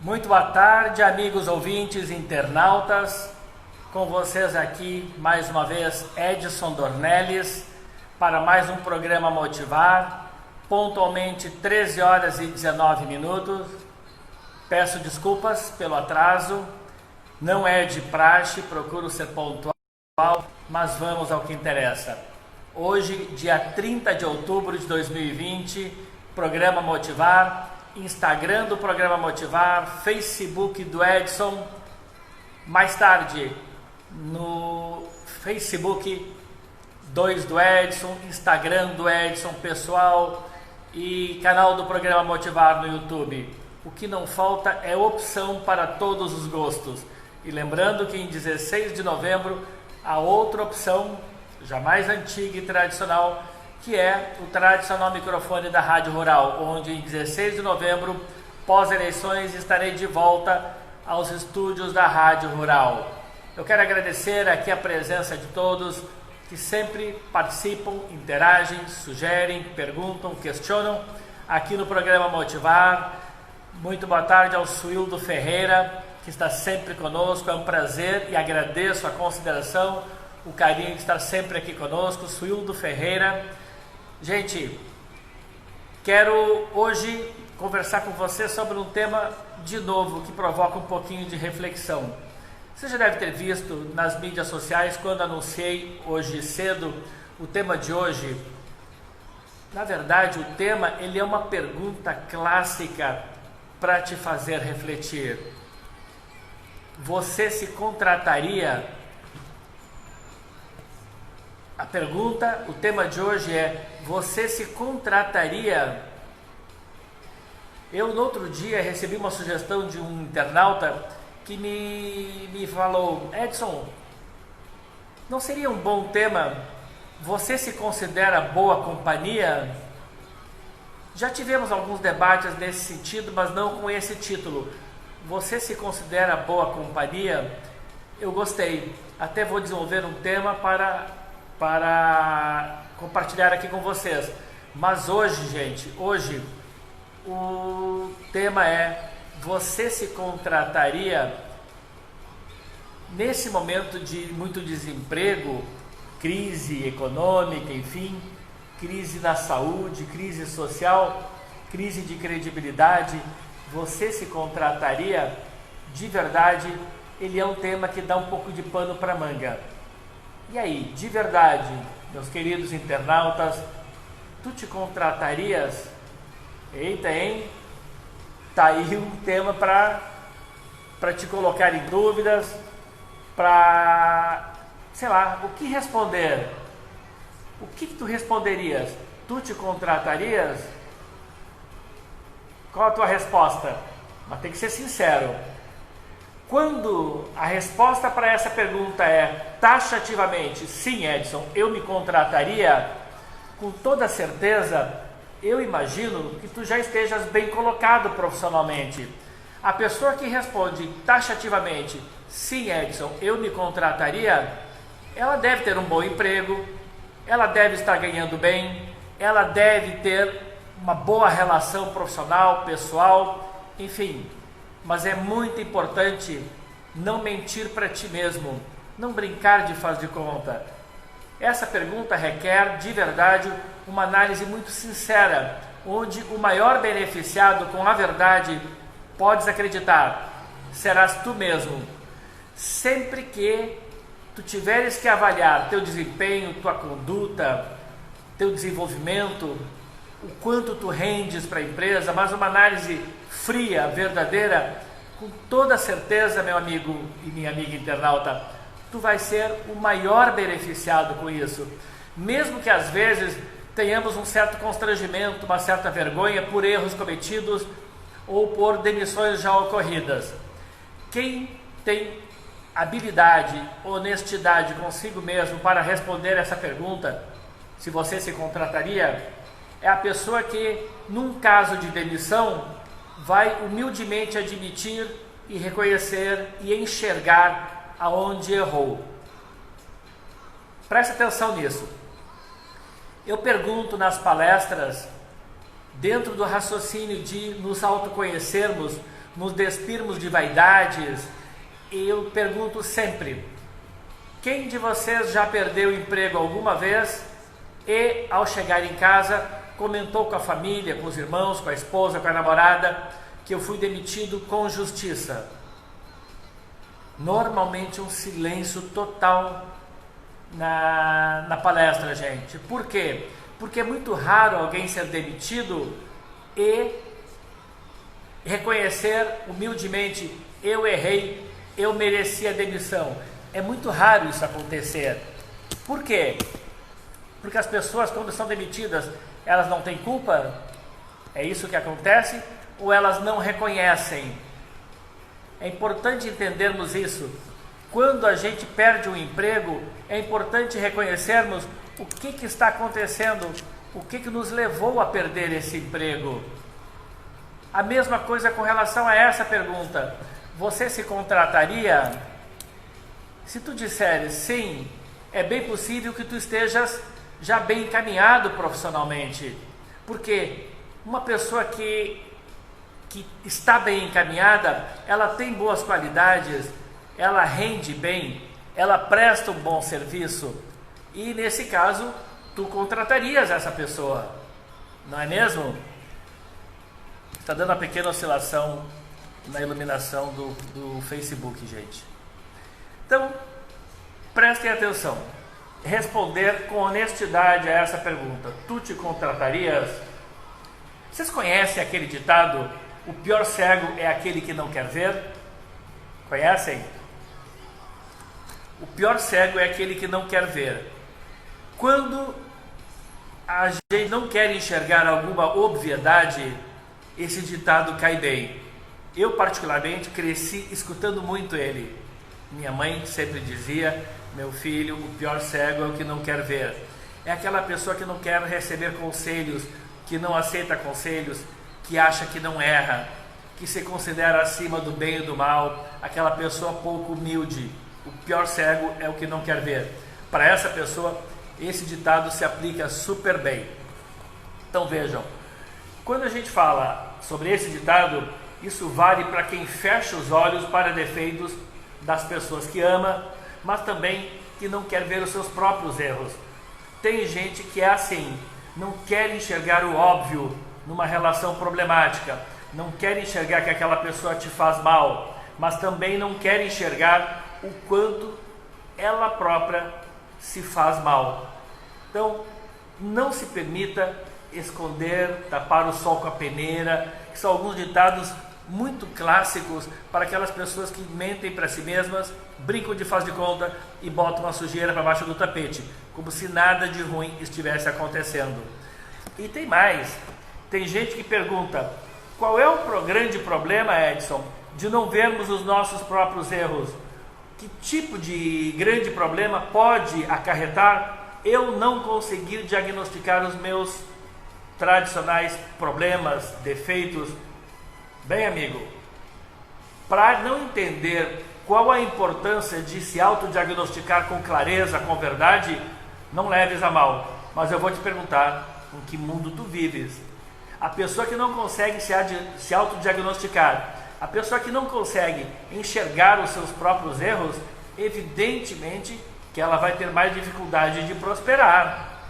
Muito boa tarde, amigos ouvintes, internautas. Com vocês aqui, mais uma vez, Edson Dornelles, para mais um programa Motivar, pontualmente 13 horas e 19 minutos. Peço desculpas pelo atraso, não é de praxe, procuro ser pontual, mas vamos ao que interessa. Hoje, dia 30 de outubro de 2020, programa Motivar, Instagram do programa Motivar, Facebook do Edson, mais tarde no Facebook 2 do Edson, Instagram do Edson pessoal e canal do programa Motivar no YouTube. O que não falta é opção para todos os gostos. E lembrando que em 16 de novembro há outra opção, já mais antiga e tradicional, que é o tradicional microfone da Rádio Rural, onde em 16 de novembro, pós-eleições, estarei de volta aos estúdios da Rádio Rural. Eu quero agradecer aqui a presença de todos que sempre participam, interagem, sugerem, perguntam, questionam aqui no programa Motivar. Muito boa tarde ao Suildo Ferreira, que está sempre conosco. É um prazer e agradeço a consideração, o carinho de estar sempre aqui conosco. Suildo Ferreira. Gente, quero hoje conversar com você sobre um tema de novo que provoca um pouquinho de reflexão. Você já deve ter visto nas mídias sociais, quando anunciei hoje cedo o tema de hoje. Na verdade, o tema ele é uma pergunta clássica para te fazer refletir. Você se contrataria? A pergunta, o tema de hoje é: você se contrataria? Eu no outro dia recebi uma sugestão de um internauta que me falou: Edson, não seria um bom tema? Você se considera boa companhia? Já tivemos alguns debates nesse sentido, mas não com esse título. Você se considera boa companhia? Eu gostei. Até vou desenvolver um tema para compartilhar aqui com vocês. Mas hoje, gente, o tema é: você se contrataria? Nesse momento de muito desemprego, crise econômica, enfim, crise na saúde, crise social, crise de credibilidade, você se contrataria? De verdade, ele é um tema que dá um pouco de pano para manga. E aí, de verdade, meus queridos internautas, tu te contratarias? Eita, hein? Tá aí um tema para te colocar em dúvidas, para, sei lá, o que responder? O que tu responderias? Tu te contratarias? Qual a tua resposta? Mas tem que ser sincero. Quando a resposta para essa pergunta é taxativamente sim, Edson, eu me contrataria, com toda certeza, eu imagino que tu já estejas bem colocado profissionalmente. A pessoa que responde taxativamente sim, Edson, eu me contrataria, ela deve ter um bom emprego, ela deve estar ganhando bem, ela deve ter uma boa relação profissional, pessoal, enfim. Mas é muito importante não mentir para ti mesmo, não brincar de faz de conta. Essa pergunta requer, de verdade, uma análise muito sincera, onde o maior beneficiado com a verdade, podes acreditar, serás tu mesmo. Sempre que tu tiveres que avaliar teu desempenho, tua conduta, teu desenvolvimento, o quanto tu rendes para a empresa, mas uma análise fria, verdadeira, com toda certeza, meu amigo e minha amiga internauta, tu vai ser o maior beneficiado com isso. Mesmo que às vezes tenhamos um certo constrangimento, uma certa vergonha por erros cometidos ou por demissões já ocorridas. Quem tem habilidade, honestidade consigo mesmo para responder essa pergunta, se você se contrataria, é a pessoa que, num caso de demissão, vai humildemente admitir e reconhecer e enxergar aonde errou. Preste atenção nisso. Eu pergunto nas palestras, dentro do raciocínio de nos autoconhecermos, nos despirmos de vaidades, eu pergunto sempre: quem de vocês já perdeu o emprego alguma vez e, ao chegar em casa, comentou com a família, com os irmãos, com a esposa, com a namorada, que eu fui demitido com justiça? Normalmente um silêncio total na palestra, gente. Por quê? Porque é muito raro alguém ser demitido e reconhecer humildemente: eu errei, eu mereci a demissão. É muito raro isso acontecer. Por quê? Porque as pessoas, quando são demitidas, elas não têm culpa? É isso que acontece? Ou elas não reconhecem? É importante entendermos isso. Quando a gente perde um emprego, é importante reconhecermos o que está acontecendo, o que nos levou a perder esse emprego. A mesma coisa com relação a essa pergunta: você se contrataria? Se tu disseres sim, é bem possível que tu estejas já bem encaminhado profissionalmente. Porque uma pessoa que está bem encaminhada, ela tem boas qualidades, ela rende bem, ela presta um bom serviço, e nesse caso tu contratarias essa pessoa, não é mesmo? Está dando uma pequena oscilação na iluminação do Facebook, gente. Então, prestem atenção. Responder com honestidade a essa pergunta: tu te contratarias? Vocês conhecem aquele ditado: o pior cego é aquele que não quer ver? Conhecem? O pior cego é aquele que não quer ver. Quando a gente não quer enxergar alguma obviedade, esse ditado cai bem. Eu particularmente cresci escutando muito ele. Minha mãe sempre dizia: meu filho, o pior cego é o que não quer ver. É aquela pessoa que não quer receber conselhos, que não aceita conselhos, que acha que não erra, que se considera acima do bem e do mal, aquela pessoa pouco humilde. O pior cego é o que não quer ver. Para essa pessoa, esse ditado se aplica super bem. Então vejam, quando a gente fala sobre esse ditado, isso vale para quem fecha os olhos para defeitos das pessoas que ama, mas também que não quer ver os seus próprios erros. Tem gente que é assim, não quer enxergar o óbvio numa relação problemática, não quer enxergar que aquela pessoa te faz mal, mas também não quer enxergar o quanto ela própria se faz mal. Então, não se permita esconder, tapar o sol com a peneira, que são alguns ditados muito clássicos para aquelas pessoas que mentem para si mesmas, brincam de faz de conta e botam uma sujeira para baixo do tapete, como se nada de ruim estivesse acontecendo. E tem mais, tem gente que pergunta: qual é o grande problema, Edson, de não vermos os nossos próprios erros? Que tipo de grande problema pode acarretar eu não conseguir diagnosticar os meus tradicionais problemas, defeitos? Bem, amigo, para não entender qual a importância de se autodiagnosticar com clareza, com verdade, não leves a mal, mas eu vou te perguntar: em que mundo tu vives? A pessoa que não consegue se autodiagnosticar, a pessoa que não consegue enxergar os seus próprios erros, evidentemente que ela vai ter mais dificuldade de prosperar.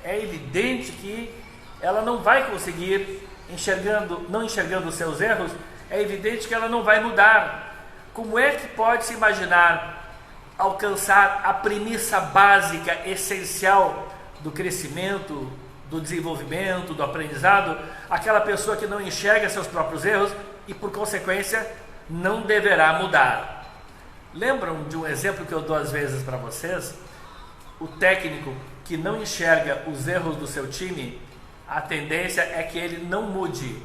É evidente que ela não vai conseguir, não enxergando os seus erros, é evidente que ela não vai mudar. Como é que pode se imaginar alcançar a premissa básica, essencial do crescimento, do desenvolvimento, do aprendizado, aquela pessoa que não enxerga seus próprios erros e, por consequência, não deverá mudar? Lembram de um exemplo que eu dou às vezes para vocês? O técnico que não enxerga os erros do seu time, a tendência é que ele não mude,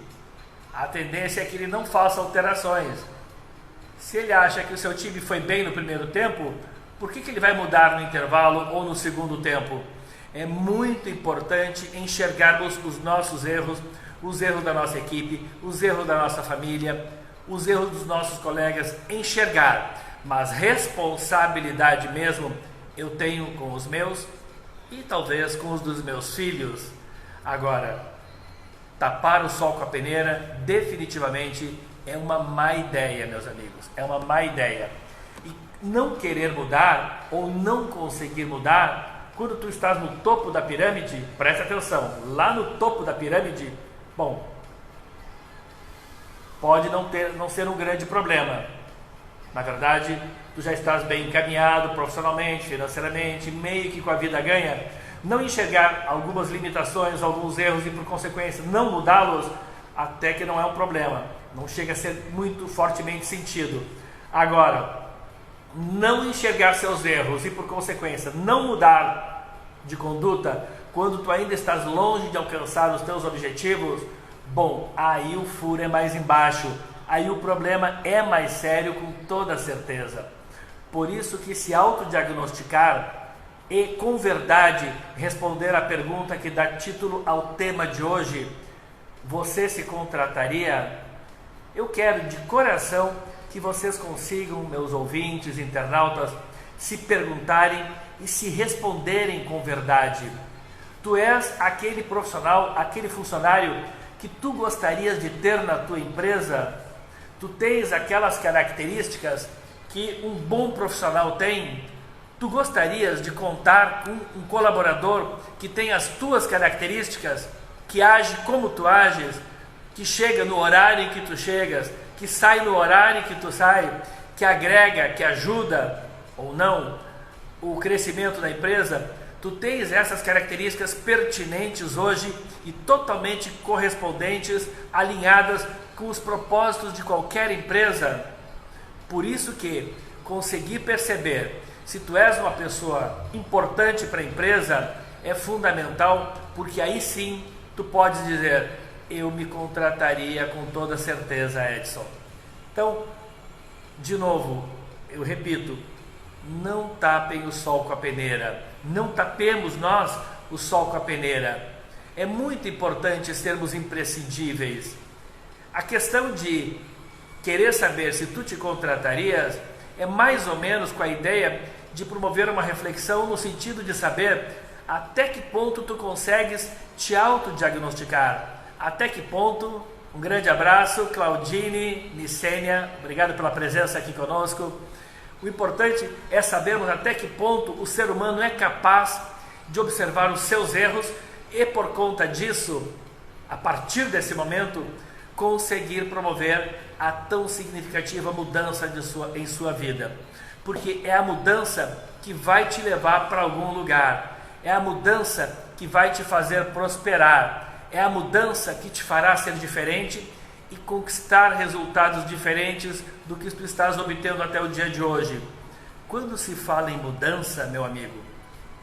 a tendência é que ele não faça alterações. Se ele acha que o seu time foi bem no primeiro tempo, por que ele vai mudar no intervalo ou no segundo tempo? É muito importante enxergarmos os nossos erros, os erros da nossa equipe, os erros da nossa família, os erros dos nossos colegas, enxergar. Mas responsabilidade mesmo eu tenho com os meus e talvez com os dos meus filhos. Agora, tapar o sol com a peneira definitivamente é uma má ideia, meus amigos, é uma má ideia. E não querer mudar ou não conseguir mudar, quando tu estás no topo da pirâmide, presta atenção, lá no topo da pirâmide, bom, pode não ser um grande problema. Na verdade, tu já estás bem encaminhado profissionalmente, financeiramente, meio que com a vida ganha. Não enxergar algumas limitações, alguns erros e por consequência não mudá-los, até que não é um problema. Não chega a ser muito fortemente sentido. Agora, não enxergar seus erros e por consequência não mudar de conduta quando tu ainda estás longe de alcançar os teus objetivos, bom, aí o furo é mais embaixo, aí o problema é mais sério com toda certeza. Por isso que se autodiagnosticar e com verdade responder à pergunta que dá título ao tema de hoje, você se contrataria? Eu quero de coração que vocês consigam, meus ouvintes, internautas, se perguntarem e se responderem com verdade. Tu és aquele profissional, aquele funcionário que tu gostarias de ter na tua empresa? Tu tens aquelas características que um bom profissional tem? Tu gostarias de contar com um colaborador que tem as tuas características, que age como tu ages, que chega no horário em que tu chegas, que sai no horário em que tu sai, que agrega, que ajuda ou não o crescimento da empresa? Tu tens essas características pertinentes hoje e totalmente correspondentes, alinhadas com os propósitos de qualquer empresa? Por isso que conseguir perceber se tu és uma pessoa importante para a empresa é fundamental, porque aí sim tu podes dizer: eu me contrataria com toda certeza, Edson. Então, de novo, eu repito, não tapem o sol com a peneira, não tapemos nós o sol com a peneira. É muito importante sermos imprescindíveis. A questão de querer saber se tu te contratarias é mais ou menos com a ideia de promover uma reflexão no sentido de saber até que ponto tu consegues te autodiagnosticar. Até que ponto? Um grande abraço, Claudine, Nicênia, obrigado pela presença aqui conosco. O importante é sabermos até que ponto o ser humano é capaz de observar os seus erros e, por conta disso, a partir desse momento, conseguir promover a tão significativa mudança em sua vida. Porque é a mudança que vai te levar para algum lugar, é a mudança que vai te fazer prosperar, é a mudança que te fará ser diferente e conquistar resultados diferentes do que tu estás obtendo até o dia de hoje. Quando se fala em mudança, meu amigo,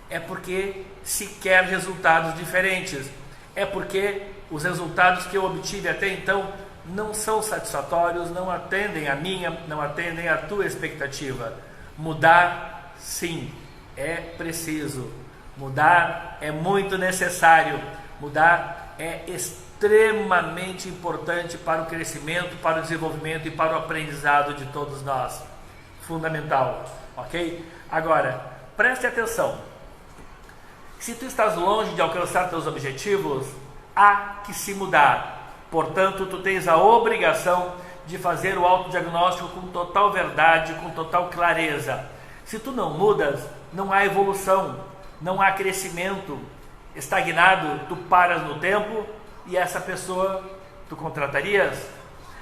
é porque se quer resultados diferentes, é porque os resultados que eu obtive até então não são satisfatórios, não atendem a minha, não atendem a tua expectativa. Mudar, sim, é preciso. Mudar é muito necessário. Mudar é extremamente importante para o crescimento, para o desenvolvimento e para o aprendizado de todos nós. Fundamental, ok? Agora, preste atenção. Se tu estás longe de alcançar teus objetivos, há que se mudar. Portanto, tu tens a obrigação de fazer o autodiagnóstico com total verdade, com total clareza. Se tu não mudas, não há evolução, não há crescimento. Estagnado, tu paras no tempo e essa pessoa tu contratarias?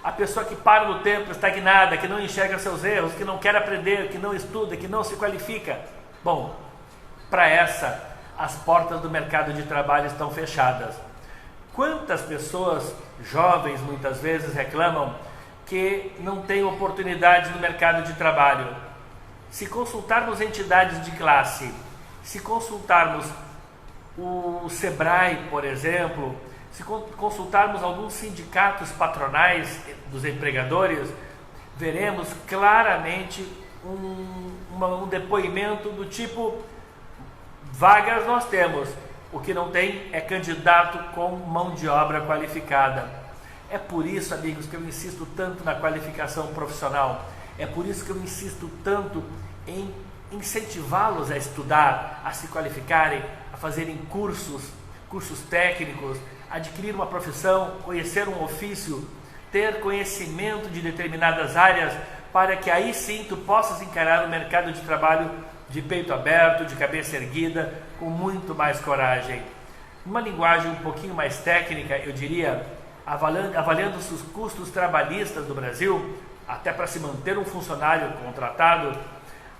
A pessoa que para no tempo, estagnada, que não enxerga seus erros, que não quer aprender, que não estuda, que não se qualifica. Bom, para essa, as portas do mercado de trabalho estão fechadas. Quantas pessoas jovens muitas vezes reclamam que não têm oportunidades no mercado de trabalho? Se consultarmos entidades de classe, se consultarmos o Sebrae, por exemplo, se consultarmos alguns sindicatos patronais dos empregadores, veremos claramente um depoimento do tipo: vagas nós temos, o que não tem é candidato com mão de obra qualificada. É por isso, amigos, que eu insisto tanto na qualificação profissional. É por isso que eu insisto tanto em incentivá-los a estudar, a se qualificarem, a fazerem cursos técnicos, adquirir uma profissão, conhecer um ofício, ter conhecimento de determinadas áreas, para que aí sim tu possas encarar o mercado de trabalho de peito aberto, de cabeça erguida, com muito mais coragem. Numa linguagem um pouquinho mais técnica, eu diria, avaliando-se os custos trabalhistas do Brasil, até para se manter um funcionário contratado,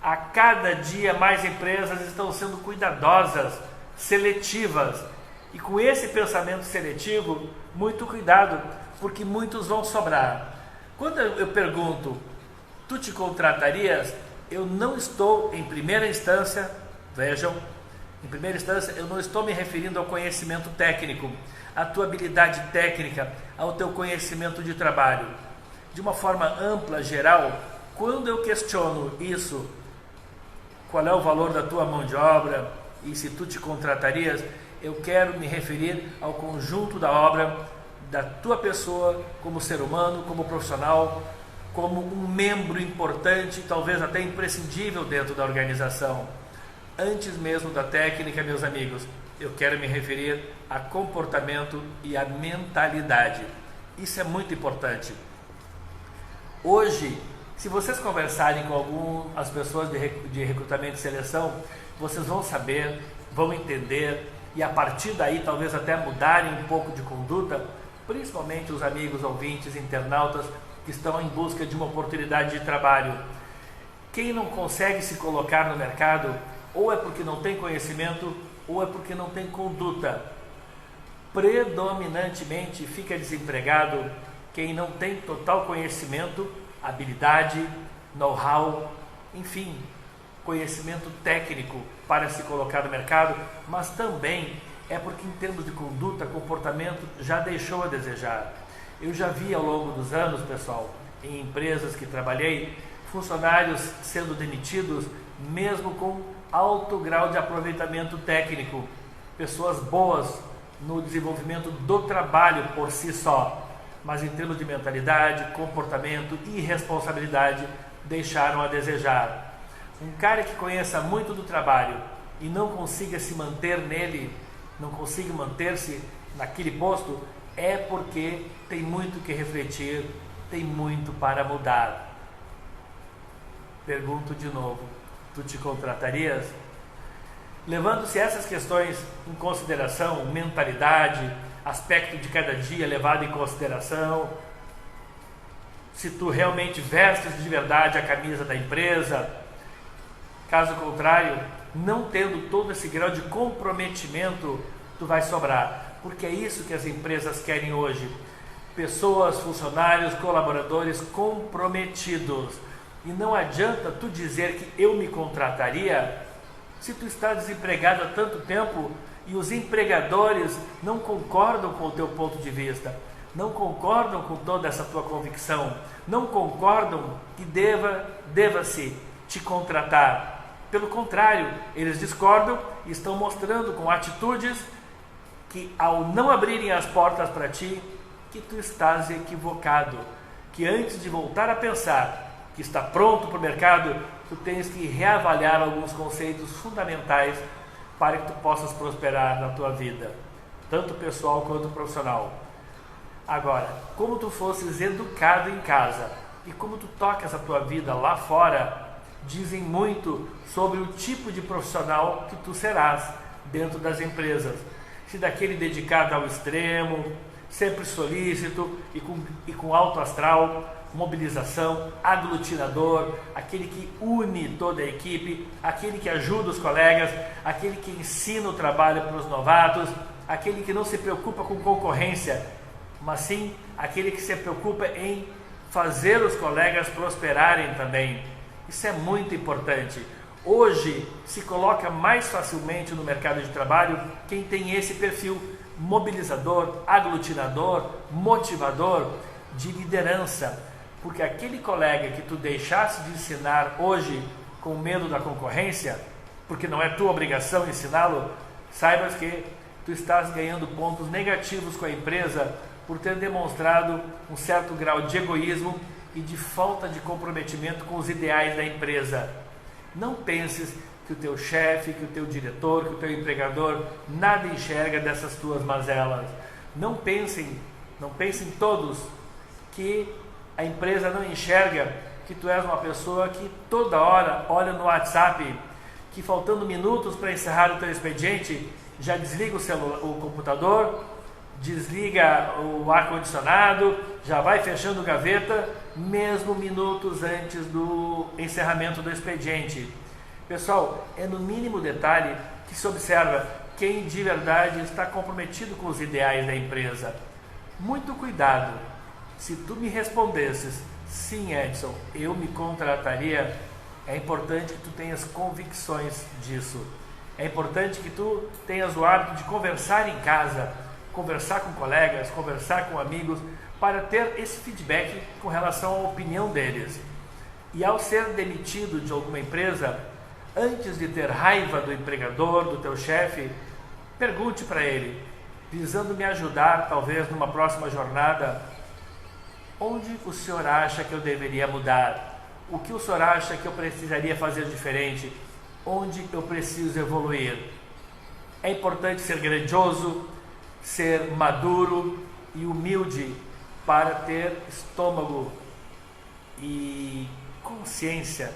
a cada dia mais empresas estão sendo cuidadosas, seletivas, e com esse pensamento seletivo, muito cuidado, porque muitos vão sobrar. Quando eu pergunto, tu te contratarias? Eu não estou, em primeira instância, vejam, em primeira instância, eu não estou me referindo ao conhecimento técnico, à tua habilidade técnica, ao teu conhecimento de trabalho. De uma forma ampla, geral, quando eu questiono isso, qual é o valor da tua mão de obra e se tu te contratarias, eu quero me referir ao conjunto da obra da tua pessoa como ser humano, como profissional, como um membro importante, talvez até imprescindível dentro da organização. Antes mesmo da técnica, meus amigos, eu quero me referir a comportamento e a mentalidade. Isso é muito importante. Hoje, se vocês conversarem com as pessoas de recrutamento e seleção, vocês vão saber, vão entender e a partir daí talvez até mudarem um pouco de conduta, principalmente os amigos ouvintes, internautas que estão em busca de uma oportunidade de trabalho. Quem não consegue se colocar no mercado, ou é porque não tem conhecimento, ou é porque não tem conduta. Predominantemente fica desempregado quem não tem total conhecimento, habilidade, know-how, enfim, conhecimento técnico para se colocar no mercado, mas também é porque em termos de conduta, comportamento, já deixou a desejar. Eu já vi ao longo dos anos, pessoal, em empresas que trabalhei, funcionários sendo demitidos, mesmo com alto grau de aproveitamento técnico, pessoas boas no desenvolvimento do trabalho por si só, mas em termos de mentalidade, comportamento e responsabilidade, deixaram a desejar. Um cara que conheça muito do trabalho e não consiga se manter nele, não consiga manter-se naquele posto, é porque tem muito que refletir, tem muito para mudar. Pergunto de novo, tu te contratarias? Levando-se essas questões em consideração, mentalidade, aspecto de cada dia levado em consideração, se tu realmente vestes de verdade a camisa da empresa, caso contrário, não tendo todo esse grau de comprometimento, tu vai sobrar. Porque é isso que as empresas querem hoje. Pessoas, funcionários, colaboradores comprometidos. E não adianta tu dizer que eu me contrataria se tu está desempregado há tanto tempo e os empregadores não concordam com o teu ponto de vista, não concordam com toda essa tua convicção, não concordam que deva-se te contratar. Pelo contrário, eles discordam e estão mostrando com atitudes que ao não abrirem as portas para ti, que tu estás equivocado, que antes de voltar a pensar que está pronto para o mercado, tu tens que reavaliar alguns conceitos fundamentais para que tu possas prosperar na tua vida, tanto pessoal quanto profissional. Agora, como tu fosses educado em casa e como tu tocas a tua vida lá fora, dizem muito sobre o tipo de profissional que tu serás dentro das empresas. Se daquele dedicado ao extremo, sempre solícito e com alto astral, mobilização, aglutinador, aquele que une toda a equipe, aquele que ajuda os colegas, aquele que ensina o trabalho para os novatos, aquele que não se preocupa com concorrência, mas sim aquele que se preocupa em fazer os colegas prosperarem também. Isso é muito importante. Hoje se coloca mais facilmente no mercado de trabalho quem tem esse perfil mobilizador, aglutinador, motivador, de liderança, porque aquele colega que tu deixasse de ensinar hoje com medo da concorrência, porque não é tua obrigação ensiná-lo, saibas que tu estás ganhando pontos negativos com a empresa por ter demonstrado um certo grau de egoísmo e de falta de comprometimento com os ideais da empresa. Não penses que o teu chefe, que o teu diretor, que o teu empregador nada enxerga dessas tuas mazelas. Não pensem todos que a empresa não enxerga que tu és uma pessoa que toda hora olha no WhatsApp, que faltando minutos para encerrar o teu expediente, já desliga o computador, desliga o ar-condicionado, já vai fechando gaveta, mesmo minutos antes do encerramento do expediente. Pessoal, é no mínimo detalhe que se observa quem de verdade está comprometido com os ideais da empresa. Muito cuidado, se tu me respondesses, sim Edson, eu me contrataria, é importante que tu tenhas convicções disso. É importante que tu tenhas o hábito de conversar em casa, conversar com colegas, conversar com amigos, para ter esse feedback com relação à opinião deles. E ao ser demitido de alguma empresa, antes de ter raiva do empregador, do teu chefe, pergunte para ele, visando me ajudar, talvez numa próxima jornada, onde o senhor acha que eu deveria mudar? O que o senhor acha que eu precisaria fazer diferente? Onde eu preciso evoluir? É importante ser grandioso, ser maduro e humilde para ter estômago e consciência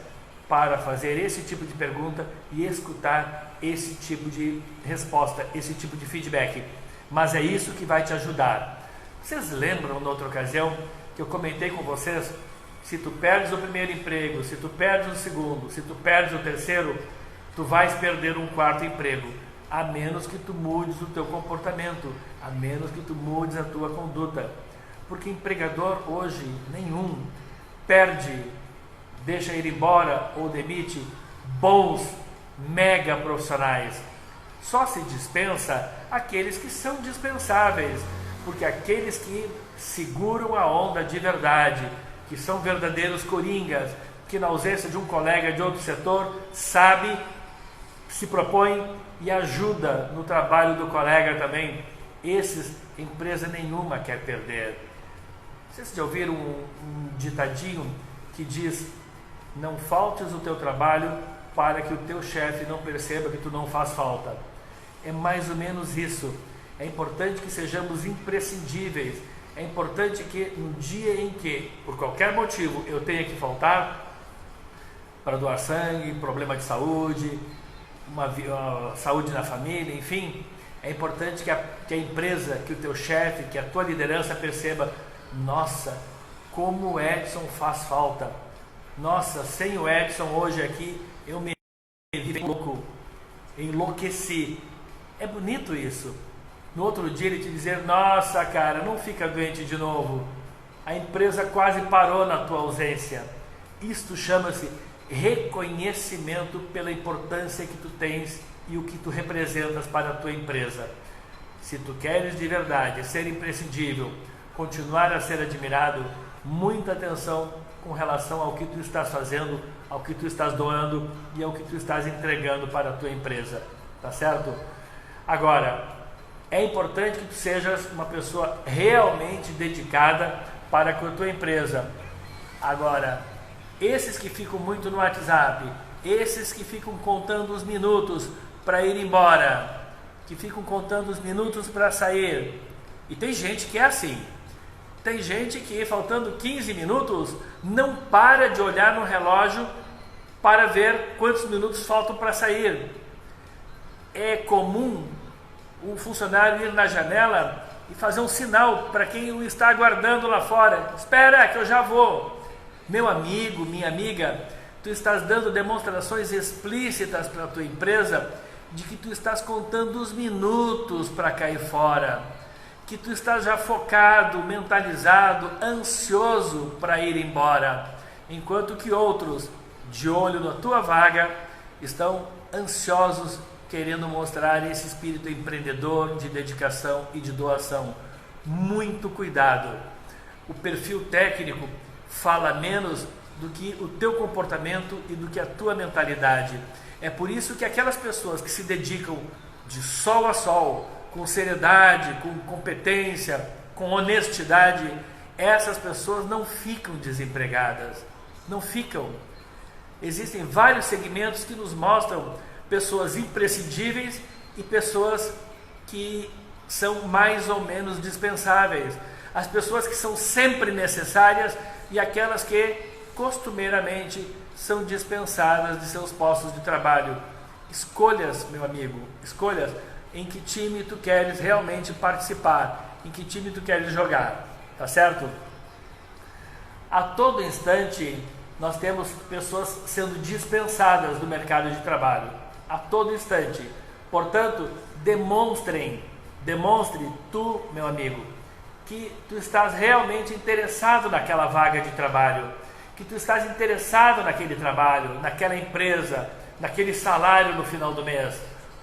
para fazer esse tipo de pergunta e escutar esse tipo de resposta, esse tipo de feedback. Mas é isso que vai te ajudar. Vocês lembram, noutra ocasião, que eu comentei com vocês, se tu perdes o primeiro emprego, se tu perdes o segundo, se tu perdes o terceiro, tu vais perder um quarto emprego, a menos que tu mudes o teu comportamento, a menos que tu mudes a tua conduta. Porque empregador hoje, nenhum, perde, deixa ir embora ou demite bons mega profissionais. Só se dispensa aqueles que são dispensáveis, porque aqueles que seguram a onda de verdade, que são verdadeiros coringas, que na ausência de um colega de outro setor, sabe, se propõe e ajuda no trabalho do colega também, esses empresa nenhuma quer perder. Vocês já ouviram um ditadinho que diz: não faltes o teu trabalho para que o teu chefe não perceba que tu não faz falta. É mais ou menos isso. É importante que sejamos imprescindíveis. É importante que no dia em que, por qualquer motivo, eu tenha que faltar para doar sangue, problema de saúde, uma saúde na família, enfim, é importante que a empresa, que o teu chefe, que a tua liderança perceba: nossa, como o Edson faz falta. Nossa, sem o Edson hoje aqui, eu me vi louco, enlouqueci. É bonito isso. No outro dia ele te dizer: nossa cara, não fica doente de novo, a empresa quase parou na tua ausência. Isto chama-se reconhecimento pela importância que tu tens e o que tu representas para a tua empresa. Se tu queres de verdade ser imprescindível, continuar a ser admirado, muita atenção com relação ao que tu estás fazendo, ao que tu estás doando e ao que tu estás entregando para a tua empresa, tá certo? Agora, é importante que tu sejas uma pessoa realmente dedicada para com a tua empresa. Agora, esses que ficam muito no WhatsApp, esses que ficam contando os minutos para ir embora, que ficam contando os minutos para sair, e tem gente que é assim. Tem gente que, faltando 15 minutos, não para de olhar no relógio para ver quantos minutos faltam para sair. É comum um funcionário ir na janela e fazer um sinal para quem o está aguardando lá fora: espera que eu já vou. Meu amigo, minha amiga, tu estás dando demonstrações explícitas para a tua empresa de que tu estás contando os minutos para cair fora, que tu estás já focado, mentalizado, ansioso para ir embora, enquanto que outros, de olho na tua vaga, estão ansiosos, querendo mostrar esse espírito empreendedor de dedicação e de doação. Muito cuidado. O perfil técnico fala menos do que o teu comportamento e do que a tua mentalidade. É por isso que aquelas pessoas que se dedicam de sol a sol, com seriedade, com competência, com honestidade, essas pessoas não ficam desempregadas, não ficam. Existem vários segmentos que nos mostram pessoas imprescindíveis e pessoas que são mais ou menos dispensáveis. as pessoas que são sempre necessárias e aquelas que costumeiramente são dispensadas de seus postos de trabalho. Escolhas, meu amigo, escolhas em que time tu queres realmente participar, em que time tu queres jogar, tá certo? A todo instante nós temos pessoas sendo dispensadas do mercado de trabalho, a todo instante. Portanto, demonstre tu, meu amigo, que tu estás realmente interessado naquela vaga de trabalho, que tu estás interessado naquele trabalho, naquela empresa, naquele salário no final do mês.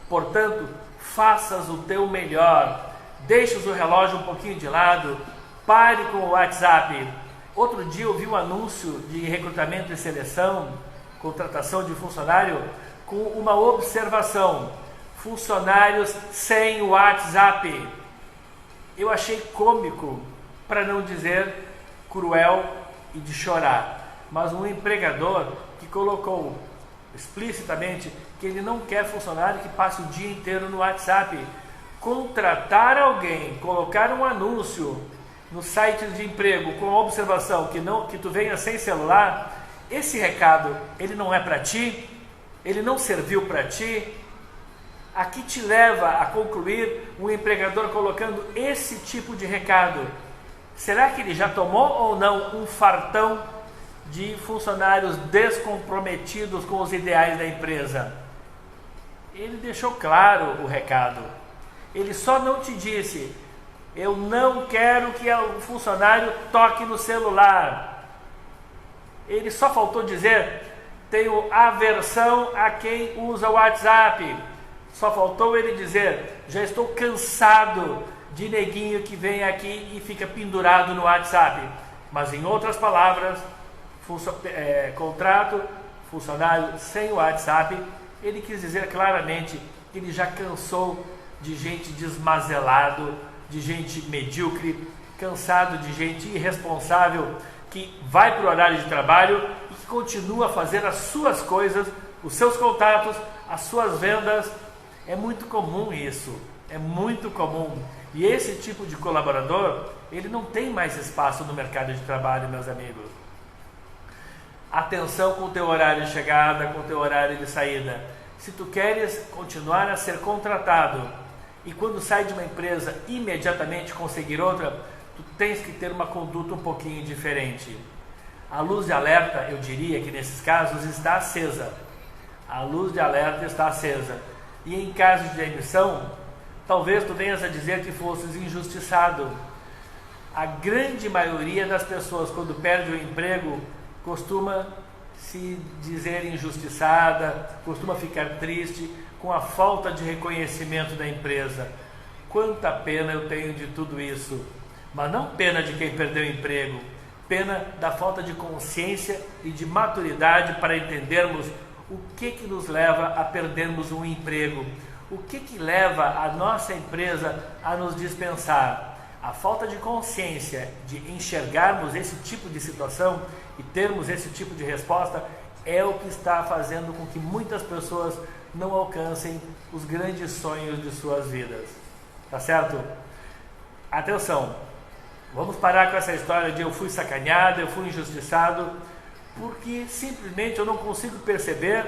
Portanto, faças o teu melhor, deixes o relógio um pouquinho de lado, pare com o WhatsApp. Outro dia eu vi um anúncio de recrutamento e seleção, contratação de funcionário, com uma observação: funcionários sem WhatsApp. Eu achei cômico, para não dizer cruel e de chorar, mas um empregador que colocou explicitamente que ele não quer funcionário que passe o dia inteiro no WhatsApp. Contratar alguém, colocar um anúncio no site de emprego com a observação que tu venha sem celular, esse recado, ele não é para ti? Ele não serviu para ti? A que te leva a concluir um empregador colocando esse tipo de recado? Será que ele já tomou ou não um fartão de funcionários descomprometidos com os ideais da empresa? Ele deixou claro o recado. Ele só não te disse: eu não quero que o funcionário toque no celular. Ele só faltou dizer: tenho aversão a quem usa o WhatsApp. Só faltou ele dizer: já estou cansado de neguinho que vem aqui e fica pendurado no WhatsApp. Mas em outras palavras, contrato funcionário sem WhatsApp. Ele quis dizer claramente que ele já cansou de gente desmazelado, de gente medíocre, cansado de gente irresponsável que vai para o horário de trabalho e que continua a fazer as suas coisas, os seus contatos, as suas vendas. É muito comum isso, é muito comum. E esse tipo de colaborador, ele não tem mais espaço no mercado de trabalho, meus amigos. Atenção com o teu horário de chegada, com o teu horário de saída. Se tu queres continuar a ser contratado e quando sai de uma empresa imediatamente conseguir outra, tu tens que ter uma conduta um pouquinho diferente. A luz de alerta, eu diria que nesses casos está acesa. A luz de alerta está acesa. E em caso de demissão, talvez tu venhas a dizer que fosses injustiçado. A grande maioria das pessoas, quando perde o emprego, costuma se dizer injustiçada, costuma ficar triste com a falta de reconhecimento da empresa. Quanta pena eu tenho de tudo isso. Mas não pena de quem perdeu o emprego, pena da falta de consciência e de maturidade para entendermos o que nos leva a perdermos um emprego, o que leva a nossa empresa a nos dispensar. A falta de consciência de enxergarmos esse tipo de situação e termos esse tipo de resposta é o que está fazendo com que muitas pessoas não alcancem os grandes sonhos de suas vidas. Tá certo? Atenção, vamos parar com essa história de eu fui sacaneado, eu fui injustiçado, porque simplesmente eu não consigo perceber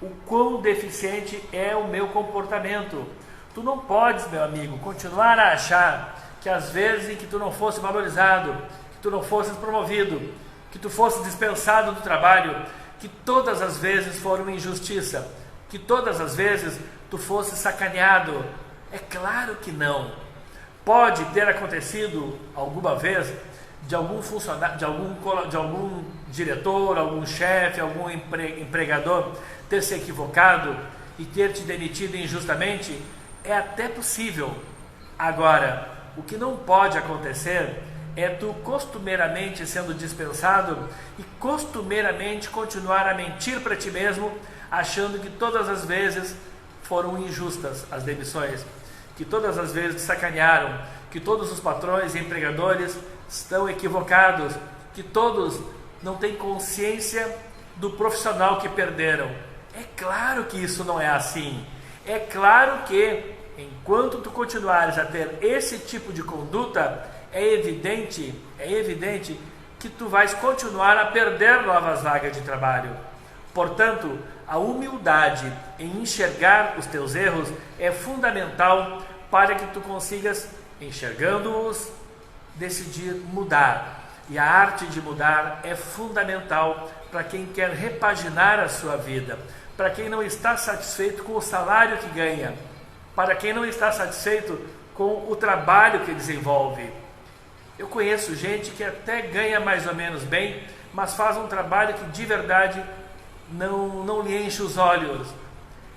o quão deficiente é o meu comportamento. Tu não podes, meu amigo, continuar a achar que às vezes em que tu não fosse valorizado, que tu não fosses promovido, que tu fosse dispensado do trabalho, que todas as vezes foram uma injustiça, que todas as vezes tu fosse sacaneado. É claro que não. Pode ter acontecido alguma vez de algum funcionário, de algum diretor, algum chefe, algum empregador ter se equivocado e ter te demitido injustamente? É até possível. Agora, o que não pode acontecer é tu costumeiramente sendo dispensado e costumeiramente continuar a mentir para ti mesmo, achando que todas as vezes foram injustas as demissões, que todas as vezes te sacanearam, que todos os patrões e empregadores estão equivocados, que todos não têm consciência do profissional que perderam. É claro que isso não é assim. É claro que enquanto tu continuares a ter esse tipo de conduta, é evidente que tu vais continuar a perder novas vagas de trabalho. Portanto, a humildade em enxergar os teus erros é fundamental para que tu consigas, enxergando-os, decidir mudar. E a arte de mudar é fundamental para quem quer repaginar a sua vida, para quem não está satisfeito com o salário que ganha, para quem não está satisfeito com o trabalho que desenvolve. Eu conheço gente que até ganha mais ou menos bem, mas faz um trabalho que de verdade não lhe enche os olhos.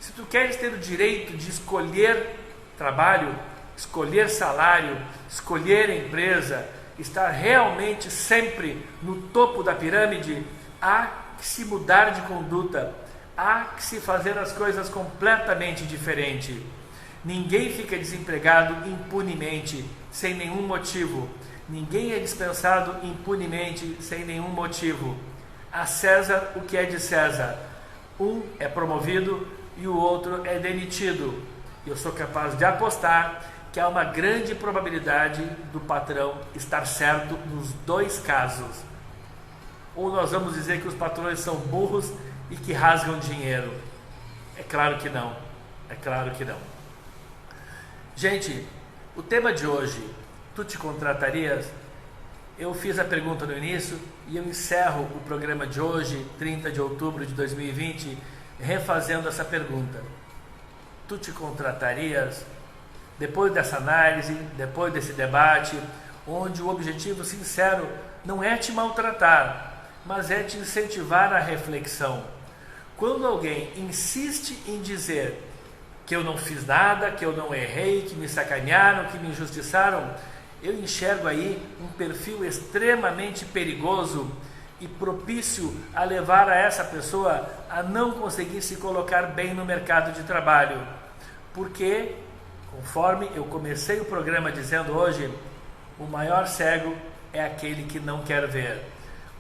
Se tu queres ter o direito de escolher trabalho, escolher salário, escolher empresa, estar realmente sempre no topo da pirâmide, há que se mudar de conduta, há que se fazer as coisas completamente diferente. Ninguém fica desempregado impunemente, sem nenhum motivo. Ninguém é dispensado impunemente, sem nenhum motivo. A César o que é de César. Um é promovido e o outro é demitido. Eu sou capaz de apostar que há uma grande probabilidade do patrão estar certo nos dois casos. Ou nós vamos dizer que os patrões são burros e que rasgam dinheiro? É claro que não. É claro que não. Gente, o tema de hoje, tu te contratarias? Eu fiz a pergunta no início e eu encerro o programa de hoje, 30 de outubro de 2020, refazendo essa pergunta. Tu te contratarias? Depois dessa análise, depois desse debate, onde o objetivo sincero não é te maltratar, mas é te incentivar à reflexão. Quando alguém insiste em dizer que eu não fiz nada, que eu não errei, que me sacanearam, que me injustiçaram, eu enxergo aí um perfil extremamente perigoso e propício a levar a essa pessoa a não conseguir se colocar bem no mercado de trabalho. Porque, conforme eu comecei o programa dizendo hoje, o maior cego é aquele que não quer ver.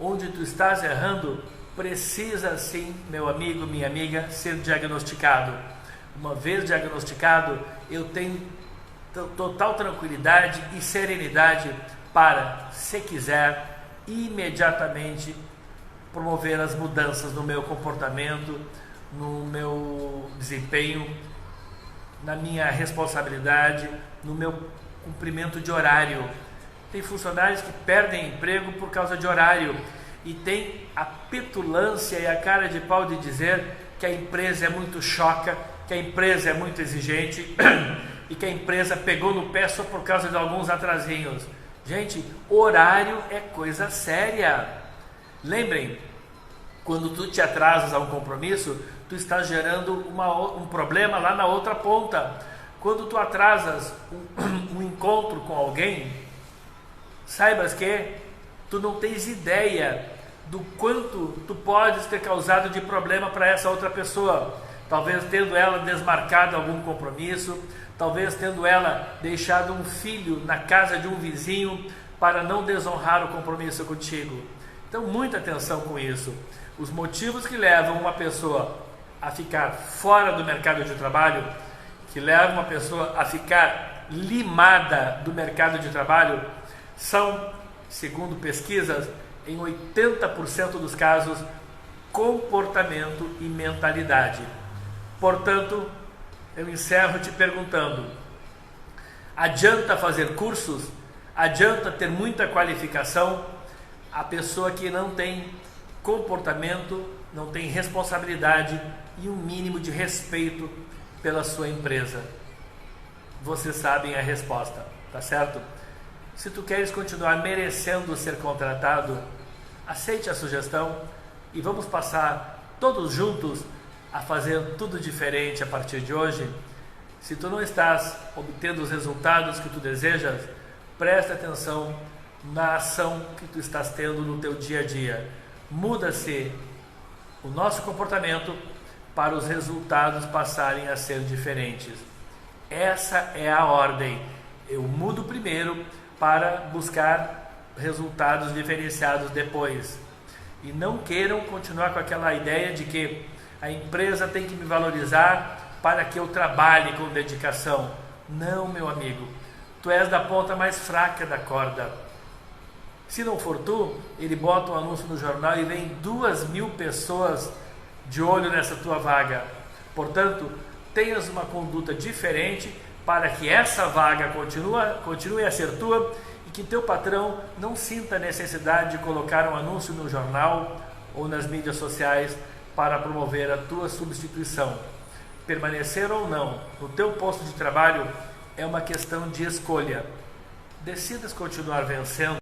Onde tu estás errando, precisa sim, meu amigo, minha amiga, ser diagnosticado. Uma vez diagnosticado, eu tenho total tranquilidade e serenidade para, se quiser, imediatamente promover as mudanças no meu comportamento, no meu desempenho, na minha responsabilidade, no meu cumprimento de horário. Tem funcionários que perdem emprego por causa de horário e tem a petulância e a cara de pau de dizer que a empresa é muito choca, que a empresa é muito exigente e que a empresa pegou no pé só por causa de alguns atrasinhos. Gente, horário é coisa séria. Lembrem, quando tu te atrasas a um compromisso, tu está gerando um problema lá na outra ponta. Quando tu atrasas um encontro com alguém, saibas que tu não tens ideia do quanto tu podes ter causado de problema para essa outra pessoa. Talvez tendo ela desmarcado algum compromisso, talvez tendo ela deixado um filho na casa de um vizinho para não desonrar o compromisso contigo. Então, muita atenção com isso. Os motivos que levam uma pessoa a ficar fora do mercado de trabalho, que levam uma pessoa a ficar limada do mercado de trabalho, são, segundo pesquisas, em 80% dos casos, comportamento e mentalidade. Portanto, eu encerro te perguntando: adianta fazer cursos? Adianta ter muita qualificação? A pessoa que não tem comportamento, não tem responsabilidade e um mínimo de respeito pela sua empresa. Vocês sabem a resposta, tá certo? Se tu queres continuar merecendo ser contratado, aceite a sugestão e vamos passar todos juntos a fazer tudo diferente a partir de hoje. Se tu não estás obtendo os resultados que tu desejas, presta atenção na ação que tu estás tendo no teu dia a dia. Muda-se o nosso comportamento para os resultados passarem a ser diferentes. Essa é a ordem. Eu mudo primeiro para buscar resultados diferenciados depois. E não queiram continuar com aquela ideia de que a empresa tem que me valorizar para que eu trabalhe com dedicação. Não, meu amigo, tu és da ponta mais fraca da corda. Se não for tu, ele bota um anúncio no jornal e vem 2.000 pessoas de olho nessa tua vaga. Portanto, tenhas uma conduta diferente para que essa vaga continue a ser tua e que teu patrão não sinta a necessidade de colocar um anúncio no jornal ou nas mídias sociais para promover a tua substituição. Permanecer ou não no teu posto de trabalho é uma questão de escolha. Decidas continuar vencendo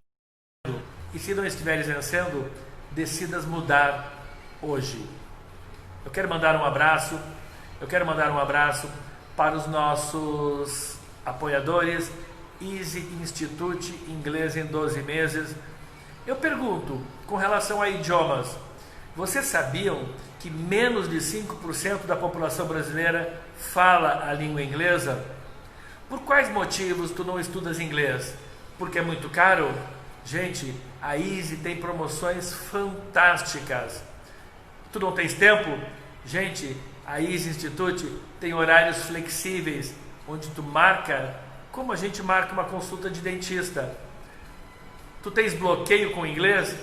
e, se não estiveres vencendo, decidas mudar hoje. Eu quero mandar um abraço para os nossos apoiadores Easy Institute Inglês em 12 meses. Eu pergunto, com relação a idiomas, vocês sabiam que menos de 5% da população brasileira fala a língua inglesa? Por quais motivos tu não estudas inglês? Porque é muito caro? Gente, a Easy tem promoções fantásticas. Tu não tens tempo? Gente, a Easy Institute tem horários flexíveis, onde tu marca, como a gente marca uma consulta de dentista. Tu tens bloqueio com o inglês?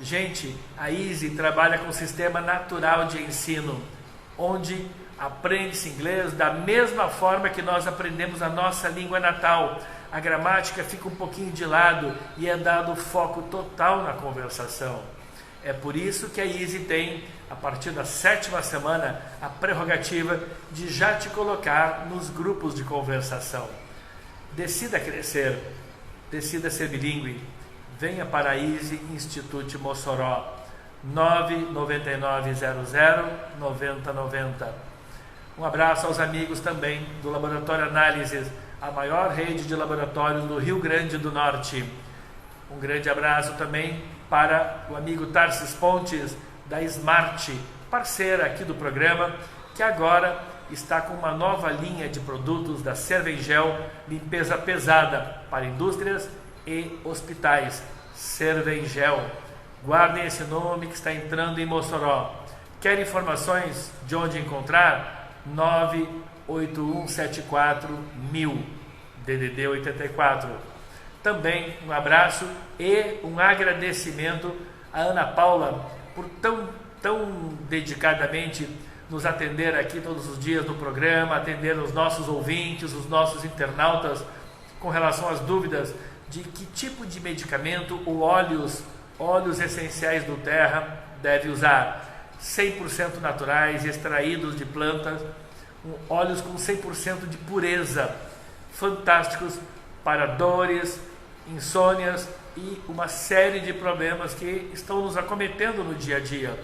Gente, a Easy trabalha com um sistema natural de ensino, onde aprende-se inglês da mesma forma que nós aprendemos a nossa língua natal. A gramática fica um pouquinho de lado e é dado foco total na conversação. É por isso que a Easy tem, a partir da 7ª semana, a prerrogativa de já te colocar nos grupos de conversação. Decida crescer, decida ser bilíngue. Venha para a Easy Institute Mossoró, 99900-9090. Um abraço aos amigos também do Laboratório Análises, a maior rede de laboratórios do Rio Grande do Norte. Um grande abraço também para o amigo Tarsis Pontes, da Smart, parceira aqui do programa, que agora está com uma nova linha de produtos da Cervengel, limpeza pesada para indústrias e hospitais. Cervengel. Guardem esse nome que está entrando em Mossoró. Quer informações de onde encontrar? 981741000, DDD 84. Também um abraço e um agradecimento a Ana Paula por tão dedicadamente nos atender aqui todos os dias no programa, atender os nossos ouvintes, os nossos internautas com relação às dúvidas de que tipo de medicamento ou óleos essenciais do Terra deve usar. 100% naturais, extraídos de plantas, óleos com 100% de pureza, fantásticos para dores, insônias e uma série de problemas que estão nos acometendo no dia a dia.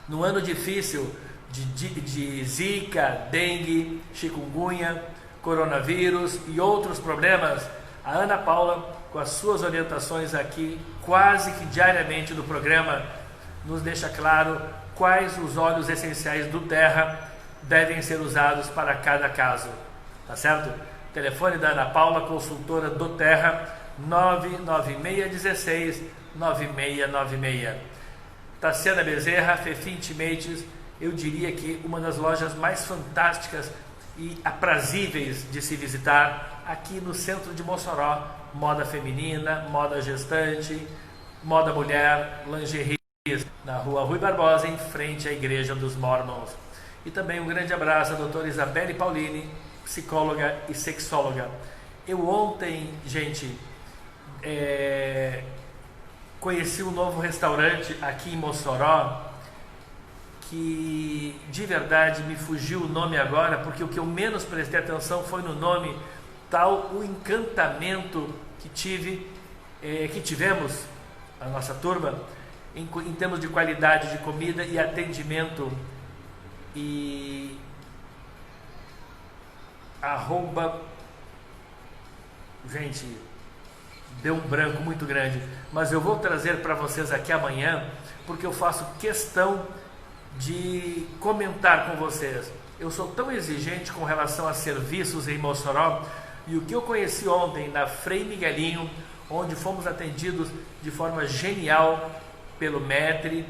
No ano difícil de zika, dengue, chikungunya, coronavírus e outros problemas, a Ana Paula, com as suas orientações aqui, quase que diariamente no programa, nos deixa claro quais os óleos essenciais do Terra devem ser usados para cada caso. Tá certo? Telefone da Ana Paula, consultora do Terra, 99616-9696. Tassiana Bezerra, Fefi Intimates, eu diria que uma das lojas mais fantásticas e aprazíveis de se visitar aqui no centro de Mossoró. Moda feminina, moda gestante, moda mulher, lingerie, na rua Rui Barbosa, em frente à Igreja dos Mormons. E também um grande abraço à doutora Isabelle Paulini, psicóloga e sexóloga. Eu ontem, gente, conheci um novo restaurante aqui em Mossoró, que de verdade me fugiu o nome agora, porque o que eu menos prestei atenção foi no nome, tal o encantamento que tivemos, a nossa turma, em termos de qualidade de comida e atendimento. E gente, deu um branco muito grande, mas eu vou trazer para vocês aqui amanhã, porque eu faço questão de comentar com vocês. Eu sou tão exigente com relação a serviços em Mossoró, e o que eu conheci ontem na Frei Miguelinho, onde fomos atendidos de forma genial pelo maître,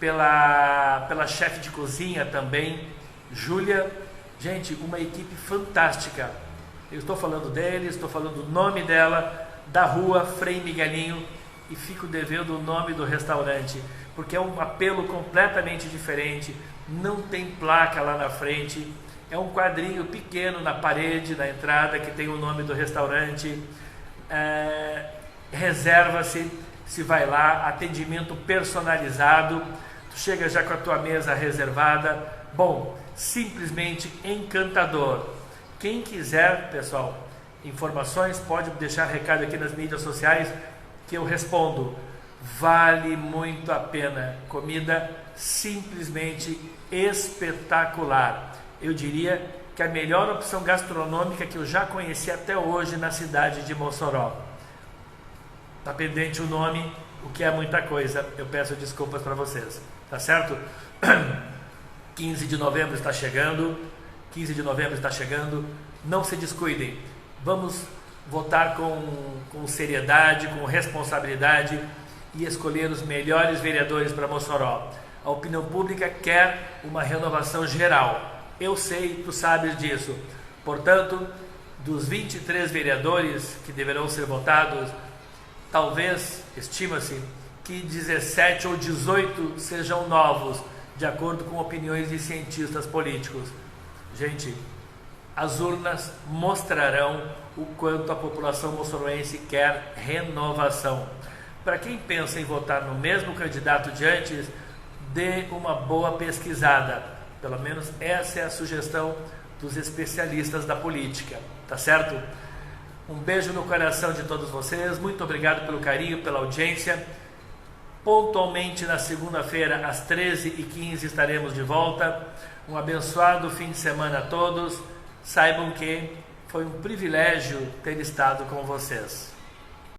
pela chefe de cozinha também, Júlia. Gente, uma equipe fantástica. Eu estou falando dele, estou falando do nome dela, da rua Frei Miguelinho, e fico devendo o nome do restaurante, porque é um apelo completamente diferente, não tem placa lá na frente, é um quadrinho pequeno na parede, na entrada, que tem o nome do restaurante. Reserva-se, se vai lá, atendimento personalizado, tu chega já com a tua mesa reservada. Bom, simplesmente encantador. Quem quiser, pessoal, informações, pode deixar recado aqui nas mídias sociais que eu respondo. Vale muito a pena, comida simplesmente espetacular. Eu diria que a melhor opção gastronômica que eu já conheci até hoje na cidade de Mossoró. Está pendente o nome, o que é muita coisa, eu peço desculpas para vocês, tá certo? 15 de novembro está chegando, não se descuidem, vamos votar com seriedade, com responsabilidade e escolher os melhores vereadores para Mossoró. A opinião pública quer uma renovação geral, eu sei, tu sabes disso. Portanto, dos 23 vereadores que deverão ser votados, talvez, estima-se, que 17 ou 18 sejam novos, de acordo com opiniões de cientistas políticos. Gente, as urnas mostrarão o quanto a população moçoroense quer renovação. Para quem pensa em votar no mesmo candidato de antes, dê uma boa pesquisada. Pelo menos essa é a sugestão dos especialistas da política, tá certo? Um beijo no coração de todos vocês, muito obrigado pelo carinho, pela audiência. Pontualmente na segunda-feira, às 13h15, estaremos de volta. Um abençoado fim de semana a todos. Saibam que foi um privilégio ter estado com vocês.